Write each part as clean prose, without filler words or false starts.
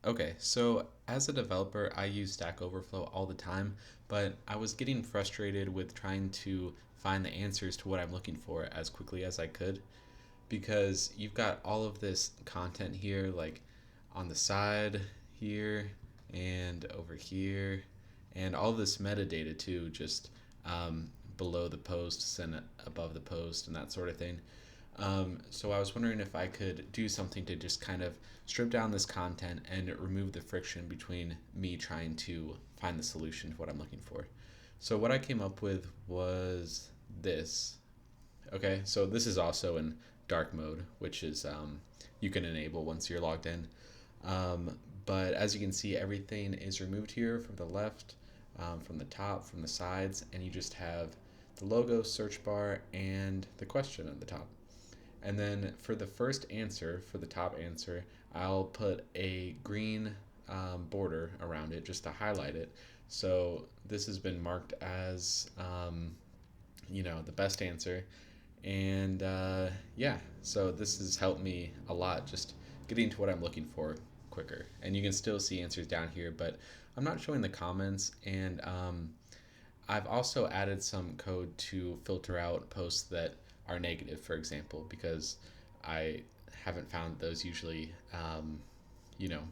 Okay, so as a developer, I use Stack Overflow all the time, but I was getting frustrated with trying to find the answers to what I'm looking for as quickly as I could because you've got all of this content here, like on the side here and over here, and all this metadata too, just below the posts and above the post and that sort of thing. So I was wondering if I could do something to just kind of strip down this content and remove the friction between me trying to find the solution to what I'm looking for. So what I came up with was this. Okay, so this is also in dark mode, which is you can enable once you're logged in. But as you can see, everything is removed here from the left, from the top, from the sides, and you just have the logo, search bar, and the question at the top. And then for the first answer, for the top answer, I'll put a green border around it just to highlight it. So this has been marked as, the best answer. And yeah, so this has helped me a lot just getting to what I'm looking for quicker. And you can still see answers down here, but I'm not showing the comments. And I've also added some code to filter out posts that are negative, for example, because I haven't found those usually, you know,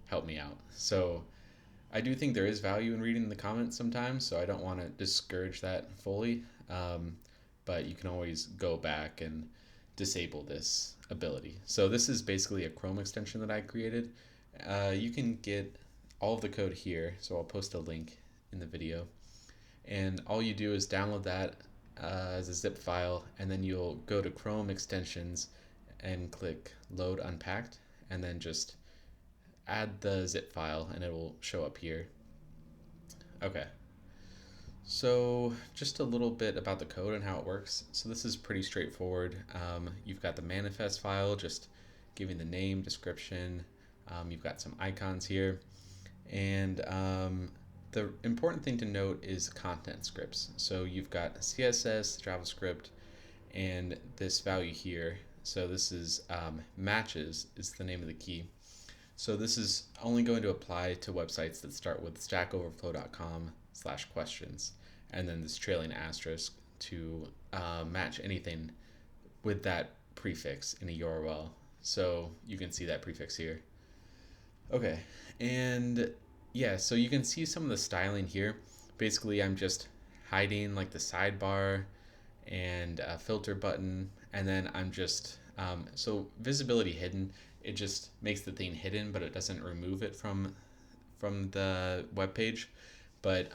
help me out. So I do think there is value in reading the comments sometimes, so I don't want to discourage that fully. But you can always go back and disable this ability. So this is basically a Chrome extension that I created. You can get all of the code here, so I'll post a link in the video. And all you do is download that as a zip file, and then you'll go to Chrome extensions and click load unpacked, and then just add the zip file and it will show up here. Okay, so just a little bit about the code and how it works. So this is pretty straightforward. You've got the manifest file, just giving the name, description. You've got some icons here. And the important thing to note is content scripts. So you've got CSS, JavaScript, and this value here. So this is matches is the name of the key. So this is only going to apply to websites that start with stackoverflow.com/questions, and then this trailing asterisk to match anything with that prefix in a URL. So you can see that prefix here. Okay, and yeah, so you can see some of the styling here. Basically, I'm just hiding like the sidebar and a filter button, and then I'm just so visibility hidden. It just makes the thing hidden, but it doesn't remove it from the web page. But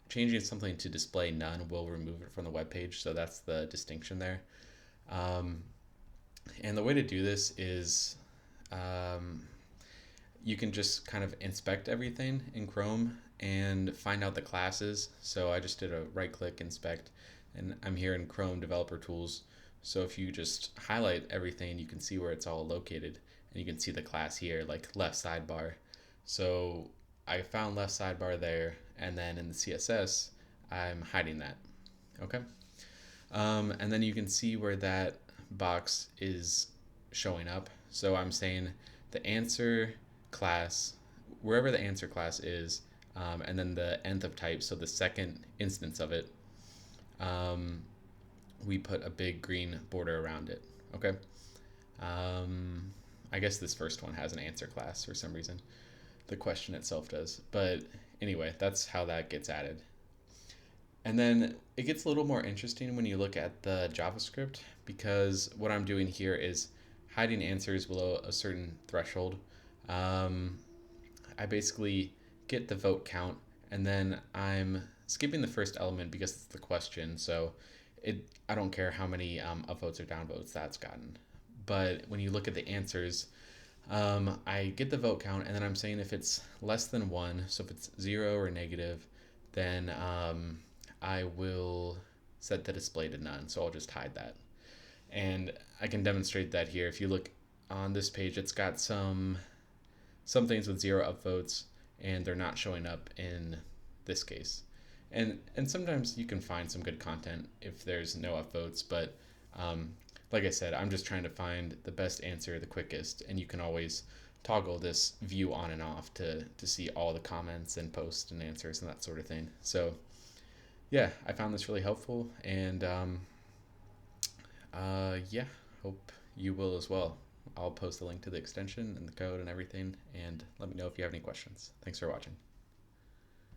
changing something to display none will remove it from the web page. So that's the distinction there. Um, and the way to do this is um, you can just kind of inspect everything in Chrome and find out the classes. So I just did a right click inspect, and I'm here in Chrome Developer Tools. So if you just highlight everything, you can see where it's all located, and you can see the class here, like left sidebar. So I found left sidebar there, and then in the CSS, I'm hiding that. Okay. And then you can see where that box is showing up. So I'm saying the answer class, wherever the answer class is, and then the nth of type, so the second instance of it, um, we put a big green border around it. Okay. Um, I guess this first one has an answer class for some reason. The question itself does. But anyway, that's how that gets added. And then it gets a little more interesting when you look at the JavaScript because what I'm doing here is hiding answers below a certain threshold. Um, I basically get the vote count and then I'm skipping the first element because it's the question. So I don't care how many upvotes or downvotes that's gotten. But when you look at the answers, I get the vote count and then I'm saying if it's less than one, so if it's zero or negative, then I will set the display to none. So I'll just hide that. And I can demonstrate that here. If you look on this page, it's got some things with zero upvotes and they're not showing up in this case. And sometimes you can find some good content if there's no upvotes, but like I said, I'm just trying to find the best answer the quickest, and you can always toggle this view on and off to see all the comments and posts and answers and that sort of thing. So yeah, I found this really helpful, and yeah, hope you will as well. I'll post the link to the extension and the code and everything, and let me know if you have any questions. Thanks for watching.